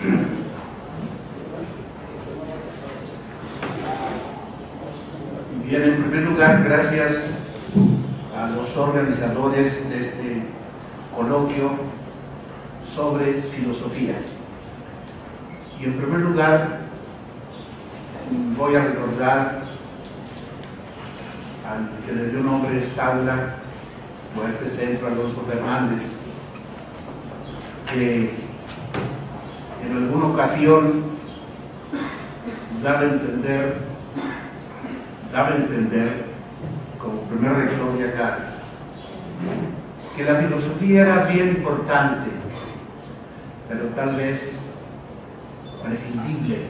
Bien, en primer lugar, gracias a los organizadores de este coloquio sobre filosofía. Y en primer lugar, voy a recordar al que le dio nombre esta aula, o a este centro, Alonso Fernández, que en alguna ocasión daba a entender, como primer rector de acá, que la filosofía era bien importante, pero tal vez prescindible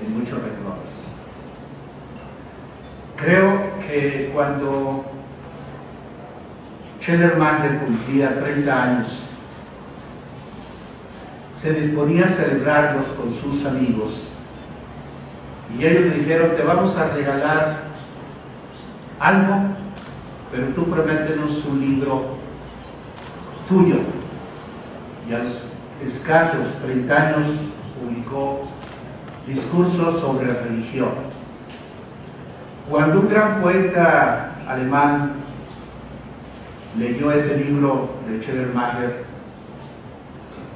en muchos renglones. Creo que cuando Schleiermacher cumplía 30 años, se disponía a celebrarlos con sus amigos, y ellos le dijeron: te vamos a regalar algo, pero tú prométenos un libro tuyo. Y a los escasos 30 años publicó Discursos sobre religión. Cuando un gran poeta alemán leyó ese libro de Schleiermacher,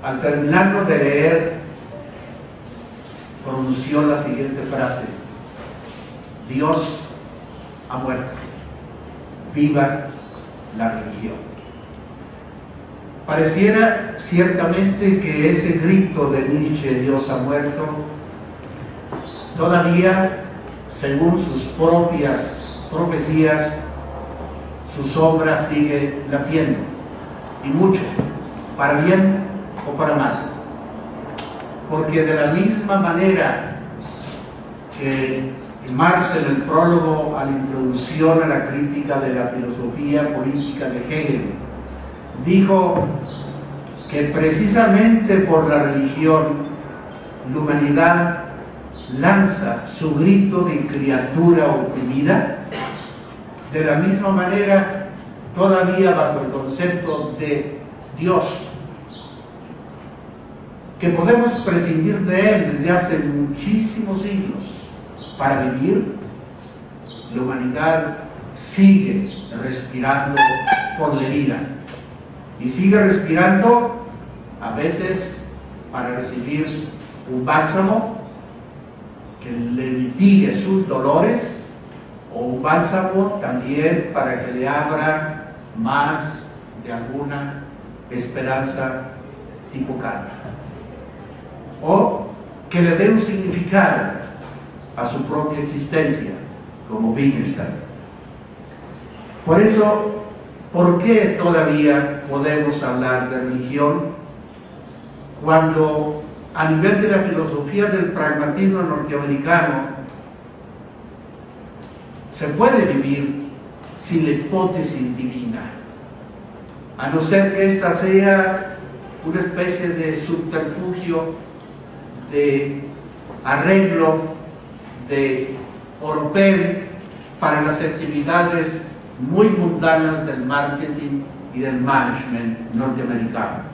al terminarlo de leer, pronunció la siguiente frase: Dios ha muerto, viva la religión. Pareciera ciertamente que ese grito de Nietzsche, Dios ha muerto, todavía, según sus propias profecías, su sombra sigue latiendo, y mucho, para bien o para mal. Porque de la misma manera que Marx, en el prólogo a la introducción a la crítica de la filosofía política de Hegel, dijo que precisamente por la religión la humanidad lanza su grito de criatura oprimida, de la misma manera, todavía bajo el concepto de Dios, que podemos prescindir de él desde hace muchísimos siglos para vivir, la humanidad sigue respirando por la herida, y sigue respirando a veces para recibir un bálsamo que le mitigue sus dolores, o un bálsamo también para que le abra más de alguna esperanza tipo Kant, o que le dé un significado a su propia existencia, como Wittgenstein. Por eso, ¿por qué todavía podemos hablar de religión cuando a nivel de la filosofía del pragmatismo norteamericano se puede vivir sin la hipótesis divina, a no ser que ésta sea una especie de subterfugio, de arreglo, de oropel para las actividades muy mundanas del marketing y del management norteamericano?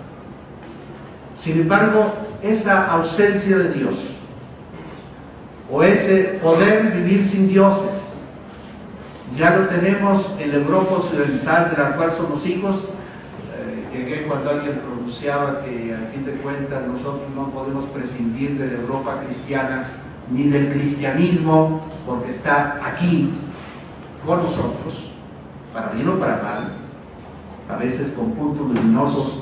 Sin embargo, esa ausencia de Dios, o ese poder vivir sin dioses, ya lo tenemos en la Europa occidental, de la cual somos hijos, que cuando alguien pronunciaba que al fin de cuentas nosotros no podemos prescindir de la Europa cristiana ni del cristianismo, porque está aquí con nosotros, para bien o para mal, a veces con puntos luminosos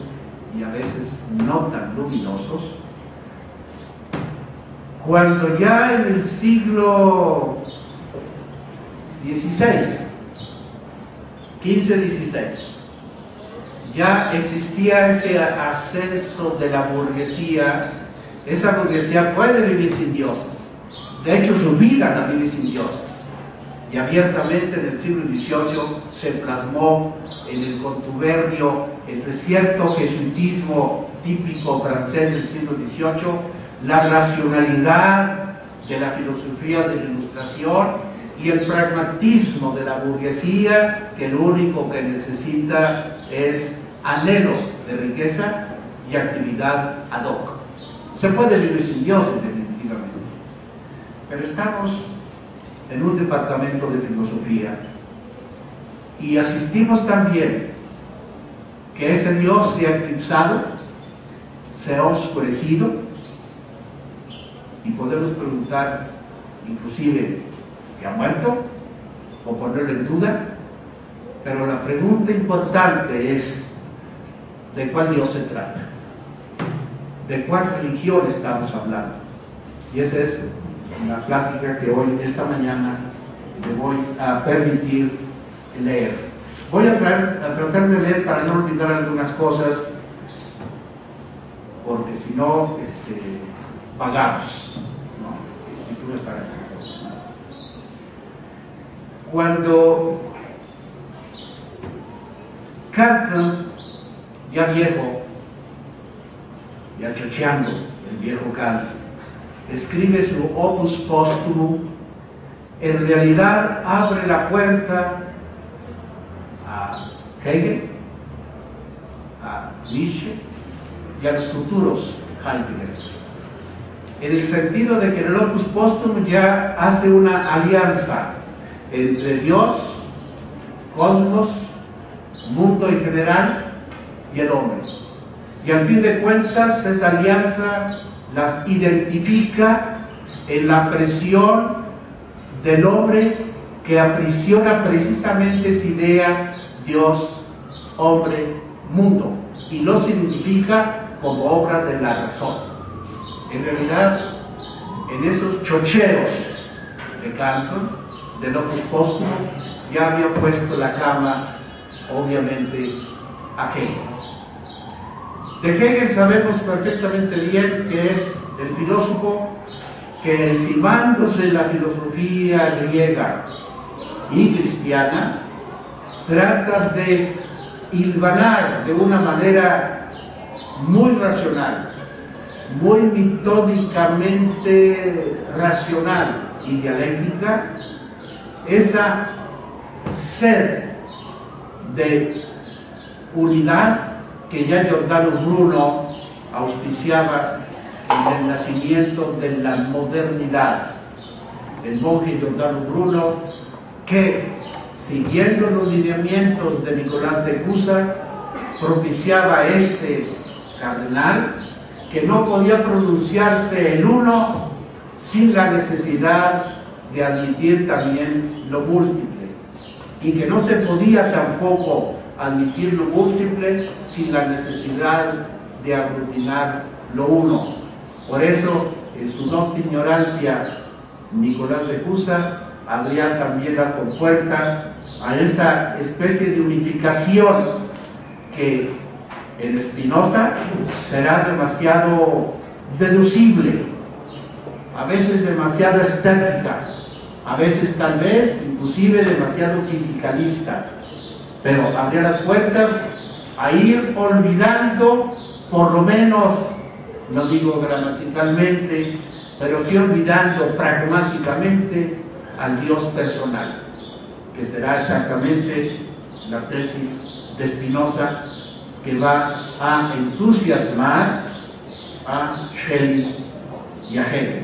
y a veces no tan luminosos. Cuando ya en el siglo XVI, XV-XVI, ya existía ese ascenso de la burguesía, esa burguesía puede vivir sin dioses, de hecho su vida la vive sin dioses, y abiertamente en el siglo XVIII se plasmó en el contubernio entre cierto jesuitismo típico francés del siglo XVIII, la racionalidad de la filosofía de la Ilustración y el pragmatismo de la burguesía, que lo único que necesita es anhelo de riqueza y actividad ad hoc. Se puede vivir sin dioses, definitivamente. Pero estamos en un departamento de filosofía y asistimos también que ese Dios se ha eclipsado, se ha oscurecido, y podemos preguntar inclusive que ha muerto o ponerlo en duda, pero la pregunta importante es: ¿de cuál Dios se trata? ¿De cuál religión estamos hablando? Y esa es la plática que hoy, esta mañana, le voy a permitir leer. Voy a tratar de leer para no olvidar algunas cosas, porque si no, pagamos, ¿no? Y tú me pagas. Cuando Carlton, ya viejo, ya chocheando, el viejo Kant, escribe su opus póstumo, en realidad abre la puerta a Hegel, a Nietzsche y a los futuros Heidegger, en el sentido de que en el opus póstumo ya hace una alianza entre Dios, cosmos, mundo en general y el hombre. Y al fin de cuentas, esa alianza las identifica en la presión del hombre que aprisiona precisamente esa idea Dios, hombre, mundo, y los identifica como obra de la razón. En realidad, en esos chocheos de Carlton, del opus póstumo, ya había puesto la cama, obviamente, a Hegel. De Hegel sabemos perfectamente bien que es el filósofo que, encimándose la filosofía griega y cristiana, trata de hilvanar de una manera muy racional, muy metódicamente racional y dialéctica, esa sed de unidad que ya Giordano Bruno auspiciaba en el nacimiento de la modernidad. El monje Giordano Bruno, que siguiendo los lineamientos de Nicolás de Cusa, propiciaba a este cardenal que no podía pronunciarse el uno sin la necesidad de admitir también lo múltiple, y que no se podía tampoco admitir lo múltiple sin la necesidad de aglutinar lo uno. Por eso, en su nocta ignorancia, Nicolás de Cusa abría también la compuerta a esa especie de unificación que en Spinoza será demasiado deducible, a veces demasiado estética, a veces tal vez inclusive demasiado fisicalista, pero abría las puertas a ir olvidando, por lo menos, no digo gramaticalmente, pero sí olvidando pragmáticamente al Dios personal, que será exactamente la tesis de Spinoza, que va a entusiasmar a Schelling y a Hegel.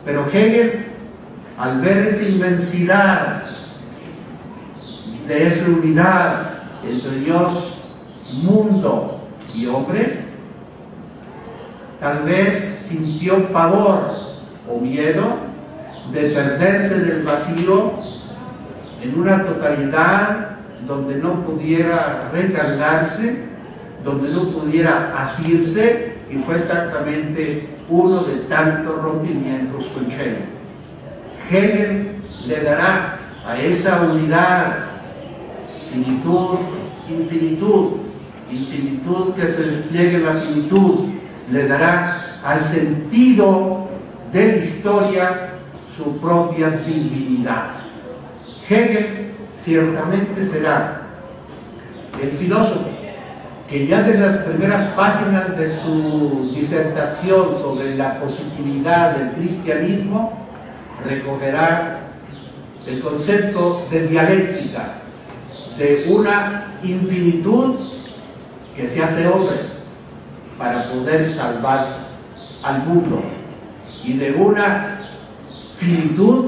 Pero Hegel, al ver esa inmensidad de esa unidad entre Dios, mundo y hombre, tal vez sintió pavor o miedo de perderse en el vacío, en una totalidad donde no pudiera recargarse, donde no pudiera asirse, y fue exactamente uno de tantos rompimientos con Schelling. Hegel le dará a esa unidad finitud, infinitud, infinitud que se despliegue en la finitud, le dará al sentido de la historia su propia divinidad. Hegel ciertamente será el filósofo que ya de las primeras páginas de su disertación sobre la positividad del cristianismo recogerá el concepto de dialéctica, de una infinitud que se hace hombre para poder salvar al mundo y de una finitud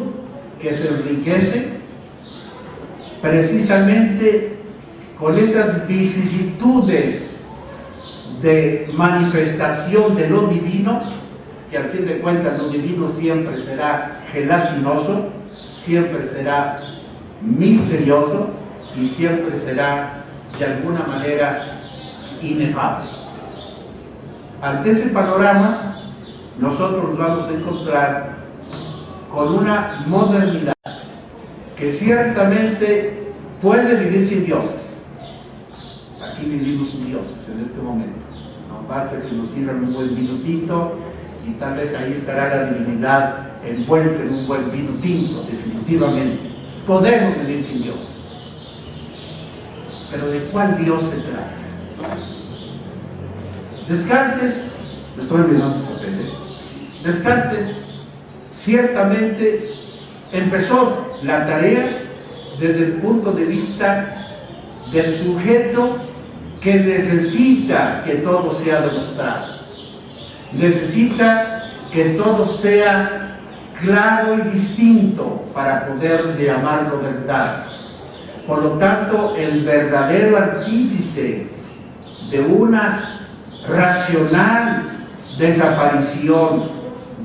que se enriquece precisamente con esas vicisitudes de manifestación de lo divino, que al fin de cuentas lo divino siempre será gelatinoso, siempre será misterioso y siempre será de alguna manera inefable. Ante ese panorama, nosotros nos vamos a encontrar con una modernidad que ciertamente puede vivir sin dioses. Aquí vivimos sin dioses en este momento. No basta que nos sirvan un buen minutito y tal vez ahí estará la divinidad envuelta en un buen vino tinto, definitivamente. Podemos vivir sin dioses. Pero ¿de cuál Dios se trata? Descartes, me estoy olvidando un papel, Descartes ciertamente empezó la tarea desde el punto de vista del sujeto que necesita que todo sea demostrado, necesita que todo sea claro y distinto para poder llamarlo verdad. Por lo tanto, el verdadero artífice de una racional desaparición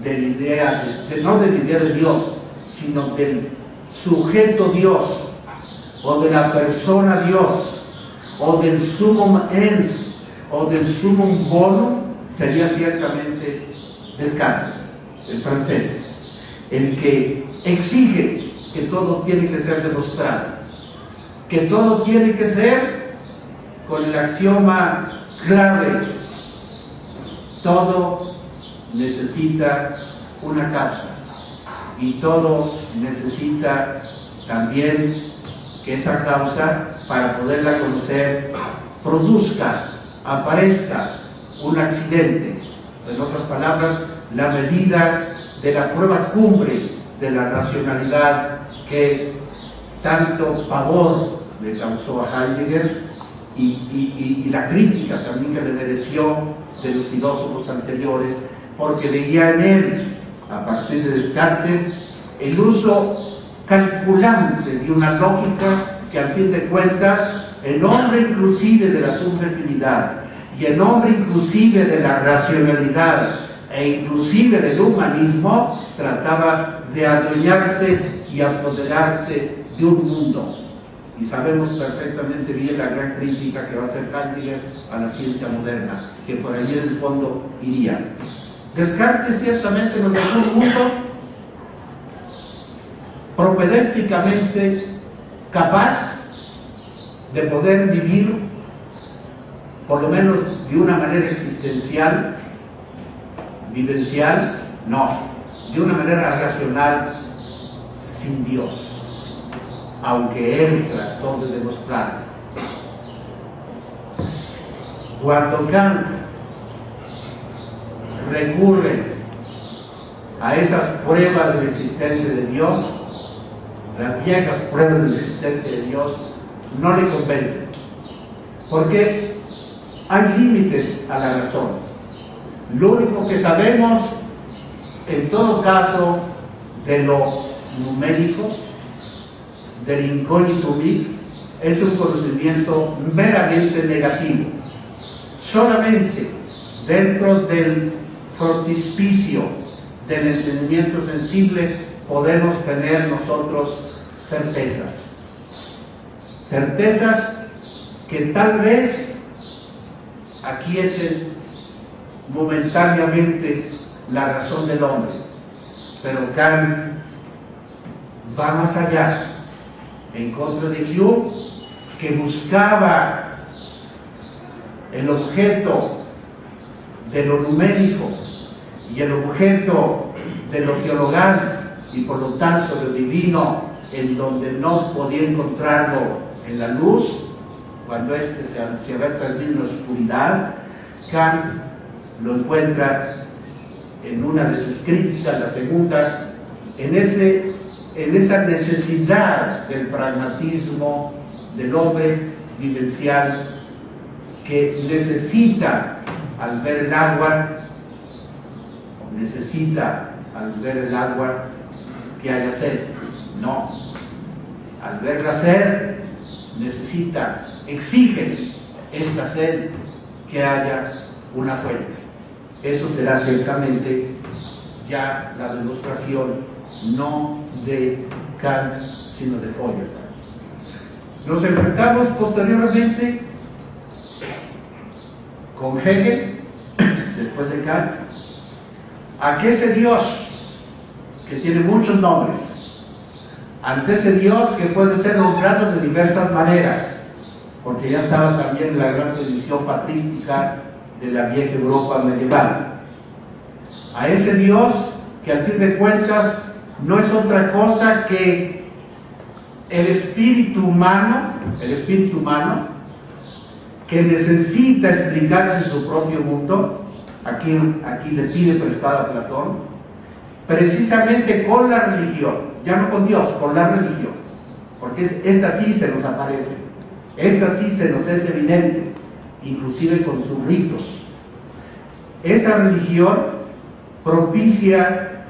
de la idea, no de la idea de Dios, sino del sujeto Dios, o de la persona Dios, o del sumum ens, o del sumum bonum, sería ciertamente Descartes, el francés, el que exige que todo tiene que ser demostrado, que todo tiene que ser con el axioma clave: todo necesita una causa y todo necesita también que esa causa, para poderla conocer, produzca, aparezca un accidente. En otras palabras, la medida de la prueba cumbre de la racionalidad que tanto pavor le causó a Heidegger y la crítica también que le mereció de los filósofos anteriores, porque veía en él, a partir de Descartes, el uso calculante de una lógica que al fin de cuentas, en nombre inclusive de la subjetividad y en nombre inclusive de la racionalidad e inclusive del humanismo, trataba de adueñarse y apoderarse de un mundo. Y sabemos perfectamente bien la gran crítica que va a hacer Heidegger a la ciencia moderna, que por allí en el fondo iría. Descartes ciertamente nos dejó un mundo propedéuticamente capaz de poder vivir, por lo menos de una manera existencial, vivencial, no, de una manera racional, sin Dios, aunque él trató de demostrarlo. Cuando Kant recurre a esas pruebas de la existencia de Dios, las viejas pruebas de la existencia de Dios no le convencen, porque hay límites a la razón. Lo único que sabemos, en todo caso, de lo numérico, del incógnito mix, es un conocimiento meramente negativo. Solamente dentro del frontispicio del entendimiento sensible podemos tener nosotros certezas. Certezas que tal vez aquieten momentáneamente la razón del hombre, pero Kant va más allá, en contra de Hume, que buscaba el objeto de lo numérico y el objeto de lo teologal y por lo tanto de lo divino, en donde no podía encontrarlo en la luz, cuando éste se había perdido en la oscuridad. Kant lo encuentra en una de sus críticas, la segunda, en esa necesidad del pragmatismo del hombre vivencial, que necesita, al ver el agua, necesita al ver el agua que haya sed. No. Al ver la sed, necesita, exige esta sed que haya una fuente. Eso será ciertamente ya la demostración no de Kant, sino de Feuerbach. Nos enfrentamos posteriormente con Hegel, después de Kant, a que ese Dios, que tiene muchos nombres, ante ese Dios que puede ser nombrado de diversas maneras, porque ya estaba también en la gran tradición patrística de la vieja Europa medieval, a ese Dios que al fin de cuentas no es otra cosa que el espíritu humano que necesita explicarse su propio mundo. Aquí le pide prestado a Platón, precisamente con la religión, ya no con Dios, con la religión, porque esta sí se nos aparece, esta sí se nos es evidente, inclusive con sus ritos. Esa religión propicia,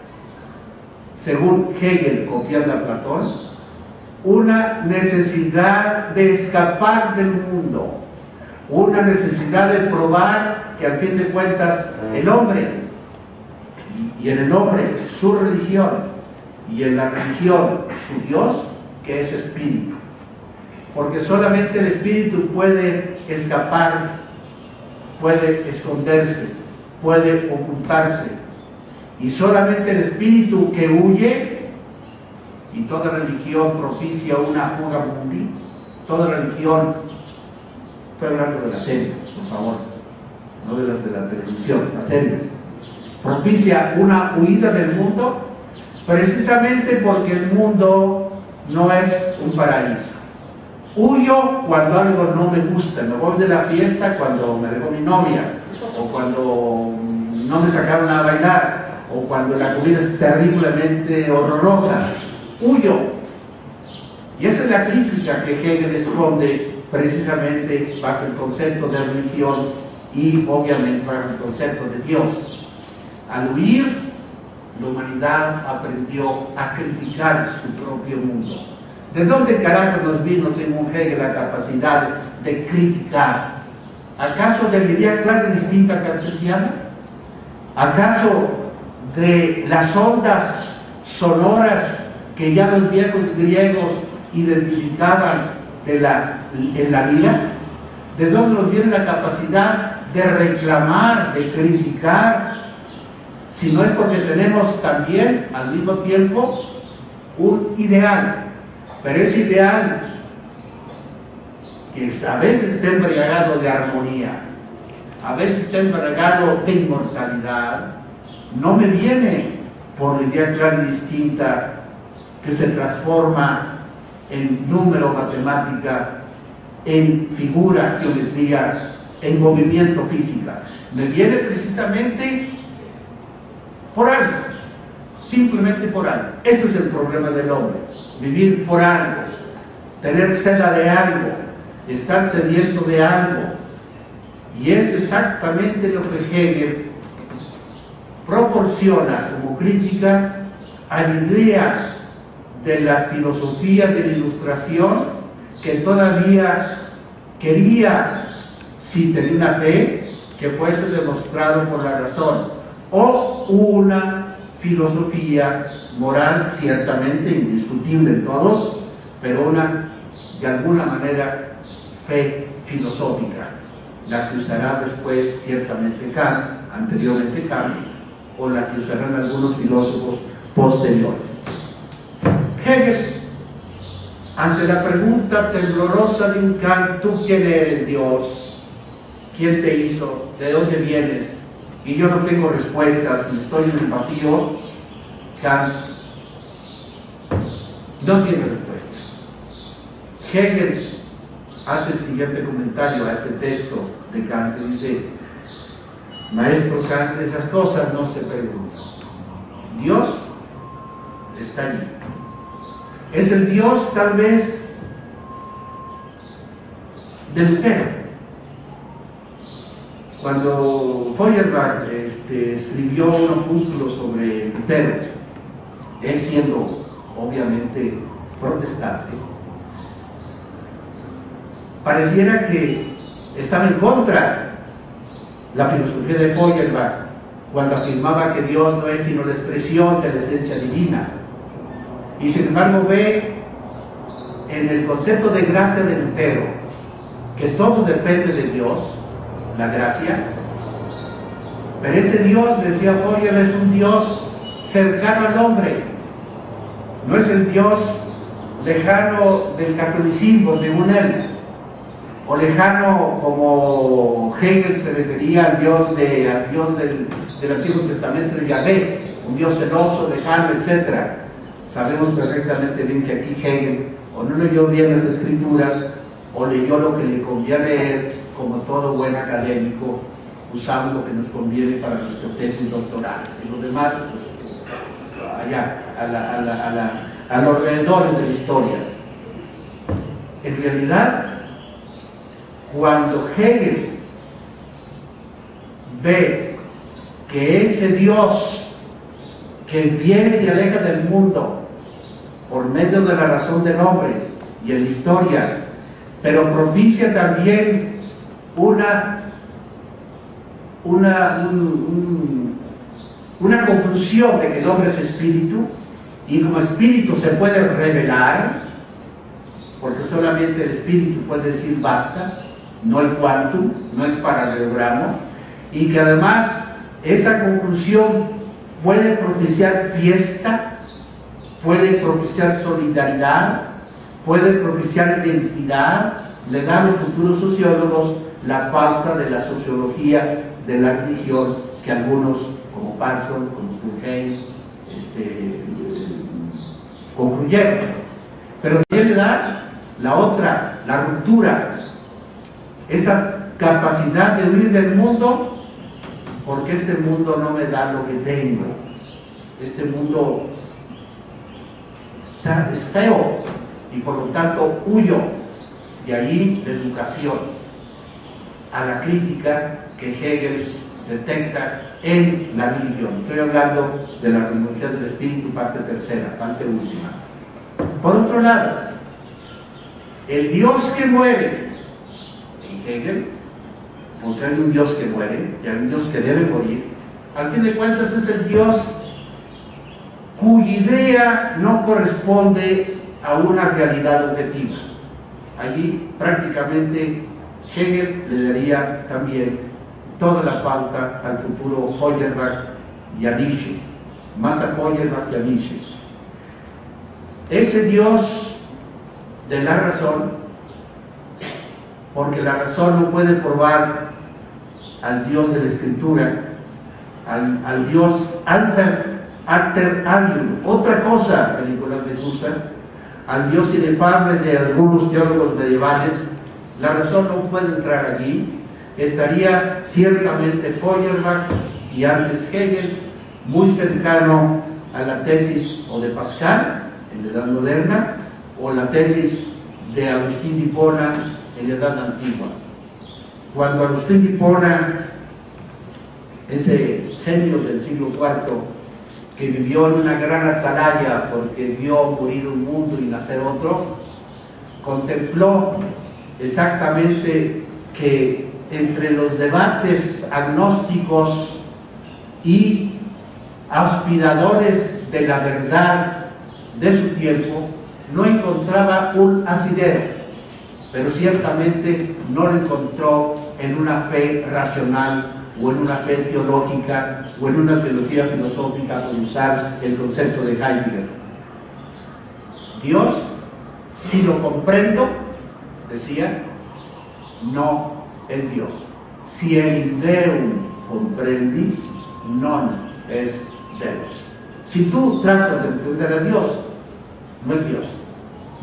según Hegel, copiando a Platón, una necesidad de escapar del mundo, una necesidad de probar que al fin de cuentas el hombre, y en el hombre su religión, y en la religión su Dios, que es espíritu. Porque solamente el espíritu puede escapar, puede esconderse, puede ocultarse. Y solamente el espíritu que huye, y toda religión propicia una fuga mundi, toda religión, estoy hablando de las series, por favor, no de las de la televisión, las series, propicia una huida del mundo, precisamente porque el mundo no es un paraíso. Huyo cuando algo no me gusta, me voy de la fiesta cuando me dejó mi novia, o cuando no me sacaron a bailar, o cuando la comida es terriblemente horrorosa. Huyo. Y esa es la crítica que Hegel esconde precisamente bajo el concepto de religión y obviamente bajo el concepto de Dios. Al huir, la humanidad aprendió a criticar su propio mundo. ¿De dónde carajo nos vino, según Hegel, la capacidad de criticar? ¿Acaso de la idea clara y distinta cartesiana? ¿Acaso de las ondas sonoras que ya los viejos griegos identificaban en la vida? ¿De dónde nos viene la capacidad de reclamar, de criticar? Si no es porque tenemos también al mismo tiempo un ideal, pero ese ideal que a veces está embriagado de armonía, a veces está embriagado de inmortalidad, no me viene por la idea clara y distinta que se transforma en número, matemática, en figura, geometría, en movimiento, física. Me viene precisamente por algo, simplemente por algo. Ese es el problema del hombre, vivir por algo, tener sed de algo, estar sediento de algo. Y es exactamente lo que Hegel proporciona como crítica a la idea de la filosofía de la Ilustración, que todavía quería, si tenía una fe, que fuese demostrado por la razón, o una filosofía moral, ciertamente indiscutible en todos, pero una, de alguna manera, fe filosófica, la que usará después ciertamente Kant, anteriormente Kant, o la que usarán algunos filósofos posteriores. Hegel, ante la pregunta temblorosa de un Kant, ¿tú quién eres, Dios? ¿Quién te hizo? ¿De dónde vienes? Y yo no tengo respuestas y estoy en el vacío. Kant no tiene respuesta. Hegel hace el siguiente comentario a ese texto de Kant y dice: maestro Kant, esas cosas no se preguntan. Dios está allí. Es el Dios tal vez del Lutero, Cuando Feuerbach escribió un opúsculo sobre Lutero, él siendo obviamente protestante, pareciera que estaba en contra la filosofía de Feuerbach cuando afirmaba que Dios no es sino la expresión de la esencia divina, y sin embargo ve en el concepto de gracia de Lutero que todo depende de Dios, la gracia, pero ese Dios, decía Feuerbach, es un Dios cercano al hombre, no es el Dios lejano del catolicismo según él, o lejano como Hegel se refería al Dios del Antiguo Testamento, Yahvé, un Dios celoso, lejano, etc. Sabemos perfectamente bien que aquí Hegel o no leyó bien las escrituras o leyó lo que le conviene leer, como todo buen académico, usamos lo que nos conviene para nuestras tesis doctorales, y lo demás pues, allá, a los alrededores de la historia. En realidad, cuando Hegel ve que ese Dios que viene y se aleja del mundo por medio de la razón del hombre y en la historia, pero propicia también una conclusión de que el hombre es espíritu, y como espíritu se puede revelar, porque solamente el espíritu puede decir basta, no el quantum, no el paralelogramo, y que además esa conclusión puede propiciar fiesta, puede propiciar solidaridad, puede propiciar identidad, le dan a los futuros sociólogos la pauta de la sociología de la religión que algunos, como Parson, como Durkheim, concluyeron. Pero también le da la otra, la ruptura, esa capacidad de huir del mundo, porque este mundo no me da lo que tengo, este mundo es feo y por lo tanto huyo. De allí la educación a la crítica que Hegel detecta en la religión. Estoy hablando de la religión del espíritu, parte tercera, parte última. Por otro lado, el Dios que muere en Hegel, porque hay un Dios que muere y hay un Dios que debe morir, al fin de cuentas es el Dios cuya idea no corresponde a una realidad objetiva. Allí prácticamente Hegel le daría también toda la pauta al futuro Feuerbach y a Nietzsche, más a Feuerbach y a Nietzsche. Ese Dios de la razón, porque la razón no puede probar al Dios de la Escritura, al Dios alter alium, otra cosa de Nicolás de Cusa, al Dios inefable de algunos teólogos medievales, la razón no puede entrar allí. Estaría ciertamente Feuerbach y antes Hegel muy cercano a la tesis o de Pascal en la Edad Moderna o la tesis de Agustín de Hipona en la Edad Antigua. Cuando Agustín de Hipona, ese genio del siglo IV, que vivió en una gran atalaya porque vio morir un mundo y nacer otro, contempló exactamente que entre los debates agnósticos y aspiradores de la verdad de su tiempo no encontraba un asidero, pero ciertamente no lo encontró en una fe racional o en una fe teológica o en una teología filosófica, por usar el concepto de Heidegger. Dios, si lo comprendo, decía, no es Dios. Si el Deum comprendis, non es Deus. Si tú tratas de entender a Dios, no es Dios.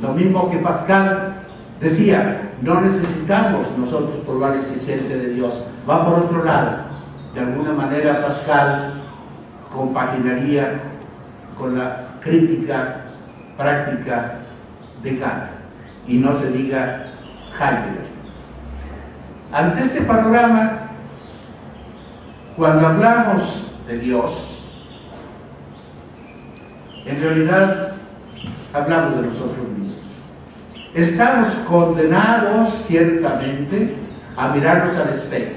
Lo mismo que Pascal decía, no necesitamos nosotros probar la existencia de Dios, va por otro lado. De alguna manera Pascal compaginaría con la crítica práctica de Kant, y no se diga Heidegger. Ante este panorama, Cuando hablamos de Dios, en realidad hablamos de nosotros mismos. Estamos condenados ciertamente a mirarnos al espejo.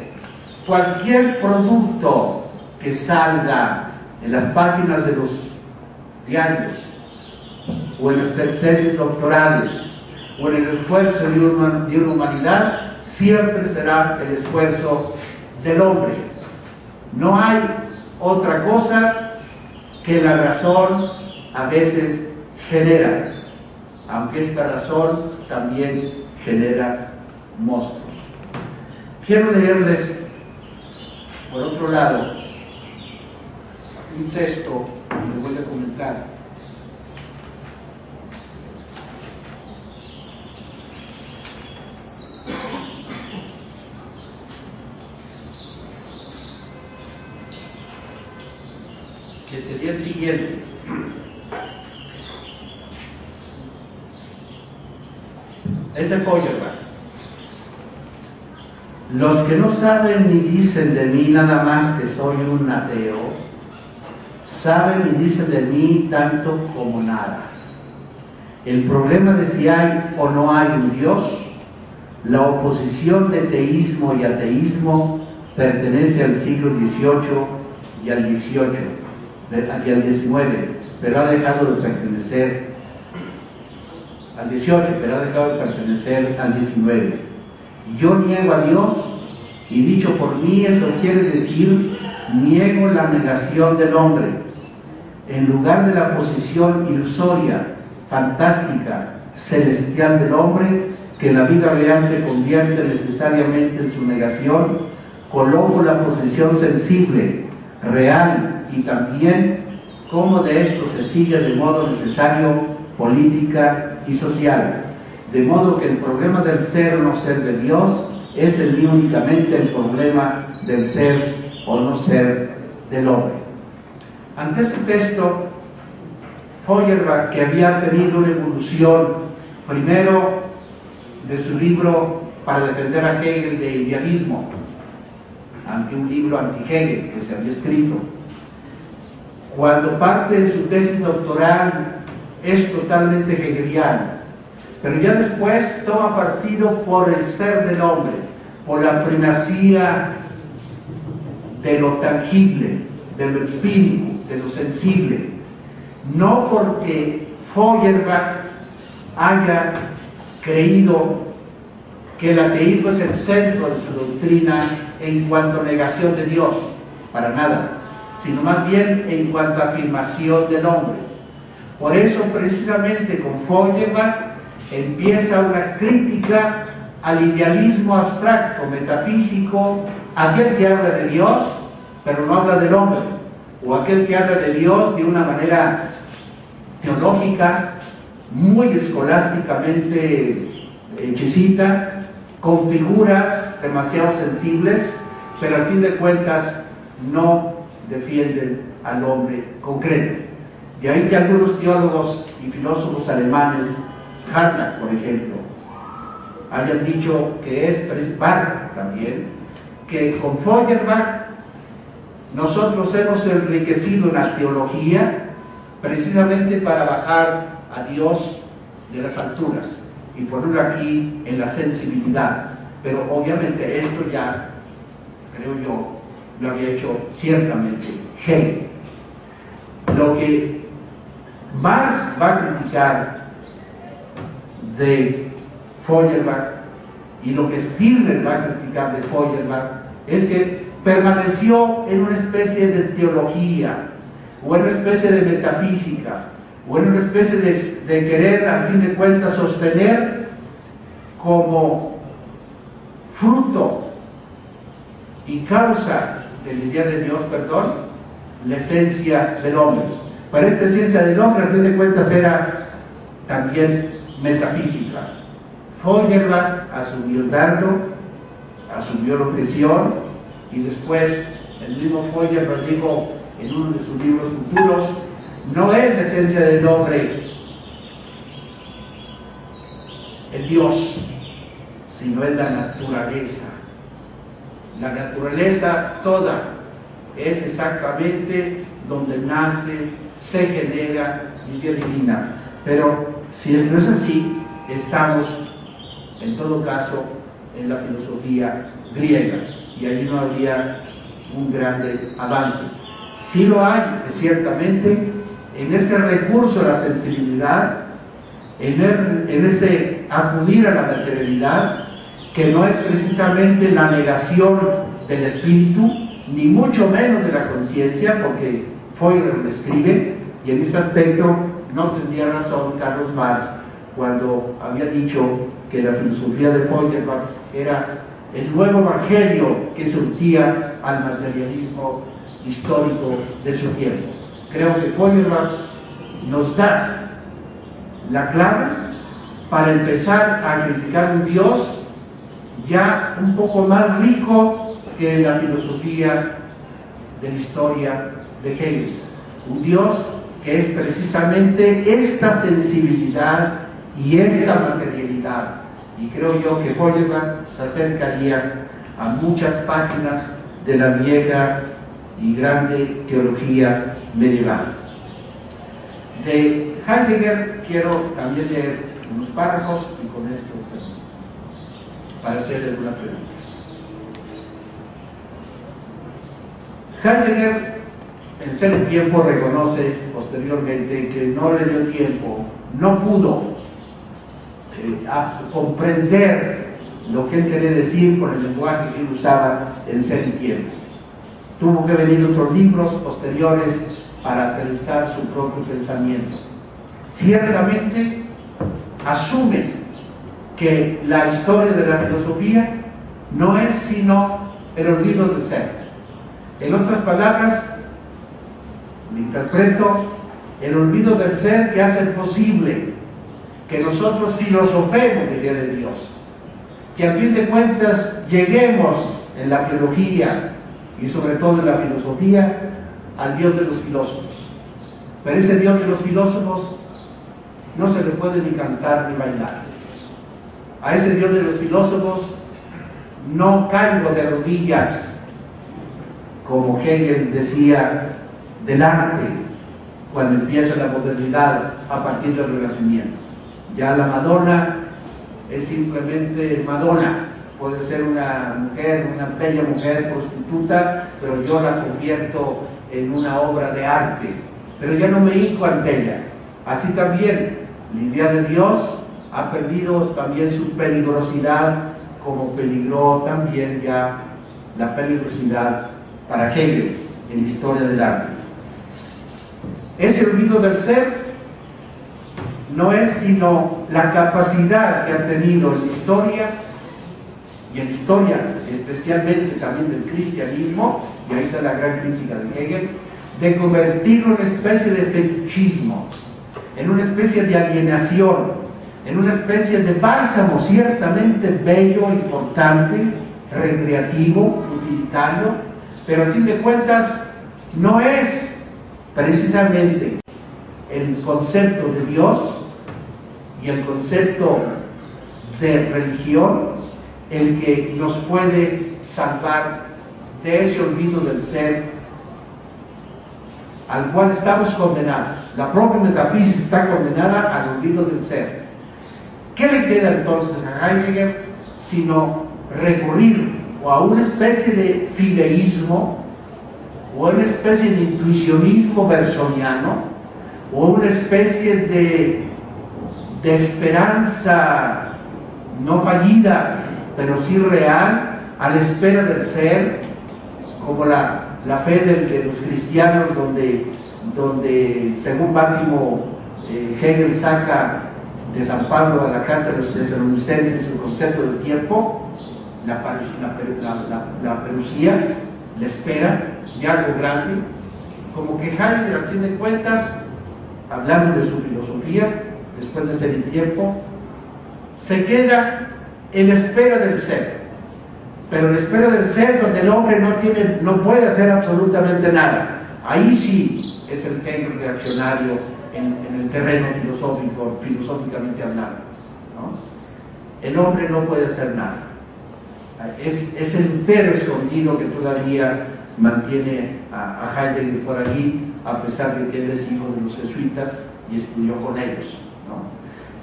Cualquier producto que salga en las páginas de los diarios o en las tesis doctorales o en el esfuerzo de una humanidad, siempre será el esfuerzo del hombre. No hay otra cosa que la razón a veces genera, aunque esta razón también genera monstruos. Quiero leerles, por otro lado, un texto y lo voy a comentar. Que sería el siguiente. Es de Feuerbach. Los que no saben ni dicen de mí nada más que soy un ateo, saben y dicen de mí tanto como nada. El problema de si hay o no hay un Dios, la oposición de teísmo y ateísmo pertenece al siglo XVIII y al XIX, pero ha dejado de pertenecer al XVIII, pero ha dejado de pertenecer al XIX. Yo niego a Dios, y dicho por mí, eso quiere decir, niego la negación del hombre. En lugar de la posición ilusoria, fantástica, celestial del hombre, que en la vida real se convierte necesariamente en su negación, coloco la posición sensible, real y también, como de esto se sigue de modo necesario, política y social. De modo que el problema del ser o no ser de Dios es únicamente el problema del ser o no ser del hombre. Ante ese texto, Feuerbach, que había tenido una evolución primero de su libro para defender a Hegel de idealismo, ante un libro anti-Hegel que se había escrito, cuando parte de su tesis doctoral es totalmente hegeliano, pero ya después toma partido por el ser del hombre, por la primacía de lo tangible, de lo empírico, de lo sensible. No porque Feuerbach haya creído que el ateísmo es el centro de su doctrina en cuanto a negación de Dios, para nada, sino más bien en cuanto a afirmación del hombre. Por eso, precisamente con Feuerbach, empieza una crítica al idealismo abstracto, metafísico, aquel que habla de Dios, pero no habla del hombre, o aquel que habla de Dios de una manera teológica, muy escolásticamente exquisita, con figuras demasiado sensibles, pero al fin de cuentas no defienden al hombre concreto. De ahí que algunos teólogos y filósofos alemanes, Harnack, por ejemplo, hayan dicho que es Barth también, que con Feuerbach nosotros hemos enriquecido la teología precisamente para bajar a Dios de las alturas y ponerlo aquí en la sensibilidad. Pero obviamente esto ya, creo yo, lo había hecho ciertamente Hegel. Lo que Marx va a criticar de Feuerbach y lo que Stirner va a criticar de Feuerbach es que permaneció en una especie de teología o en una especie de metafísica o en una especie de querer, al fin de cuentas, sostener como fruto y causa del idea de Dios, la esencia del hombre. Para esta esencia del hombre, al fin de cuentas, era también metafísica. Feuerbach asumió el dardo, asumió la opresión, y después el mismo Feuerbach dijo en uno de sus libros futuros: no es la esencia del hombre el Dios, sino es la naturaleza. La naturaleza toda es exactamente donde nace, se genera la idea divina. Pero si esto es así, estamos en todo caso en la filosofía griega, y ahí no habría un grande avance. Sí lo hay, ciertamente, en ese recurso a la sensibilidad, en ese acudir a la materialidad, que no es precisamente la negación del espíritu, ni mucho menos de la conciencia, porque Feuerbach lo escribe, y en este aspecto no tendría razón Carlos Marx cuando había dicho que la filosofía de Feuerbach era el nuevo evangelio que surtía al materialismo histórico de su tiempo. Creo que Feuerbach nos da la clave para empezar a criticar un Dios ya un poco más rico que la filosofía de la historia de Hegel. Un Dios que es precisamente esta sensibilidad y esta materialidad. Y creo yo que Feuerbach se acercaría a muchas páginas de la vieja y grande teología medieval. De Heidegger quiero también leer unos párrafos y con esto para hacerle una pregunta. Heidegger en ser tiempo reconoce posteriormente que no le dio tiempo, no pudo a comprender lo que él quería decir con el lenguaje que él usaba en ser tiempo. Tuvo que venir otros libros posteriores para aterrizar su propio pensamiento. Ciertamente asume que la historia de la filosofía no es sino el olvido del ser. En otras palabras, lo interpreto, el olvido del ser que hace posible que nosotros filosofemos la idea de Dios, que al fin de cuentas lleguemos en la teología y sobre todo en la filosofía al Dios de los filósofos. Pero ese Dios de los filósofos no se le puede ni cantar ni bailar. A ese Dios de los filósofos no caigo de rodillas, como Hegel decía del arte cuando empieza la modernidad a partir del Renacimiento. Ya la Madonna es simplemente Madonna, puede ser una mujer, una bella mujer prostituta, pero yo la convierto en una obra de arte, pero ya no me hinco ante ella. Así también la idea de Dios ha perdido también su peligrosidad, como peligró también ya la peligrosidad para Hegel en la historia del arte. Ese olvido del ser no es sino la capacidad que ha tenido la historia, y en la historia especialmente también del cristianismo, y ahí está la gran crítica de Hegel, de convertirlo en una especie de fetichismo, en una especie de alienación, en una especie de bálsamo ciertamente bello, importante, recreativo, utilitario, pero al fin de cuentas no es precisamente el concepto de Dios y el concepto de religión el que nos puede salvar de ese olvido del ser al cual estamos condenados. La propia metafísica está condenada al olvido del ser. ¿Qué le queda entonces a Heidegger sino recurrir o a una especie de fideísmo o a una especie de intuicionismo bersoniano o una especie de esperanza no fallida pero sí real a la espera del ser, como la fe de los cristianos, donde según Bátimo Hegel saca de San Pablo a la carta de los tesalonicenses el concepto del tiempo, la parucía, la espera de algo grande, como que Heidegger al fin de cuentas, hablando de su filosofía, después de ser el tiempo, se queda en la espera del ser, pero en la espera del ser donde el hombre no puede hacer absolutamente nada. Ahí sí es el Hegel reaccionario en el terreno filosófico, filosóficamente hablando, ¿no? El hombre no puede hacer nada. Es el entero escondido que todavía mantiene a Heidegger por allí, a pesar de que él es hijo de los jesuitas y estudió con ellos, ¿no?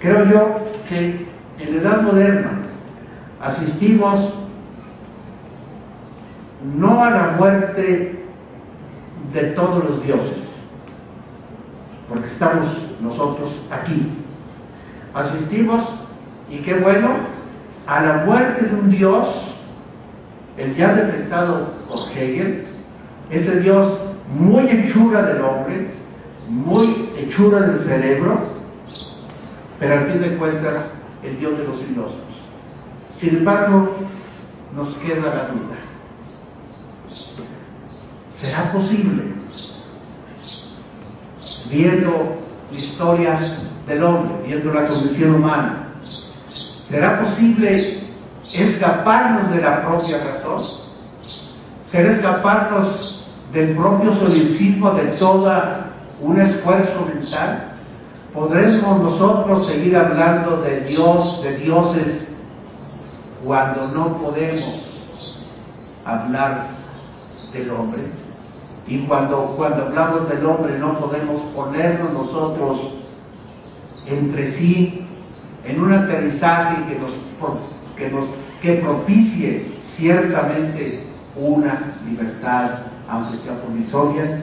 Creo yo que en la Edad Moderna asistimos no a la muerte de todos los dioses, porque estamos nosotros aquí. Asistimos, y qué bueno, a la muerte de un Dios, el ya detectado por Hegel, ese Dios muy hechura del hombre, muy hechura del cerebro, pero al fin de cuentas el Dios de los filósofos. Sin embargo, nos queda la duda. ¿Será posible, viendo la historia del hombre, viendo la condición humana, será posible escaparnos de la propia razón? ¿Será escaparnos del propio solipsismo, de toda un esfuerzo mental? ¿Podremos nosotros seguir hablando de Dios, de dioses, cuando no podemos hablar del hombre? Y cuando hablamos del hombre no podemos ponernos nosotros entre sí en un aterrizaje que propicie ciertamente una libertad, aunque sea provisoria.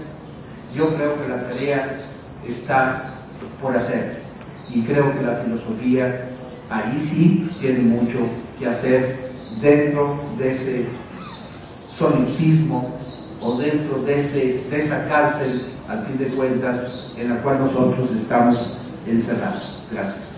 Yo creo que la tarea está por hacer, y creo que la filosofía ahí sí tiene mucho que hacer dentro de ese solipsismo, o dentro de esa cárcel, al fin de cuentas, en la cual nosotros estamos encerrados. Gracias.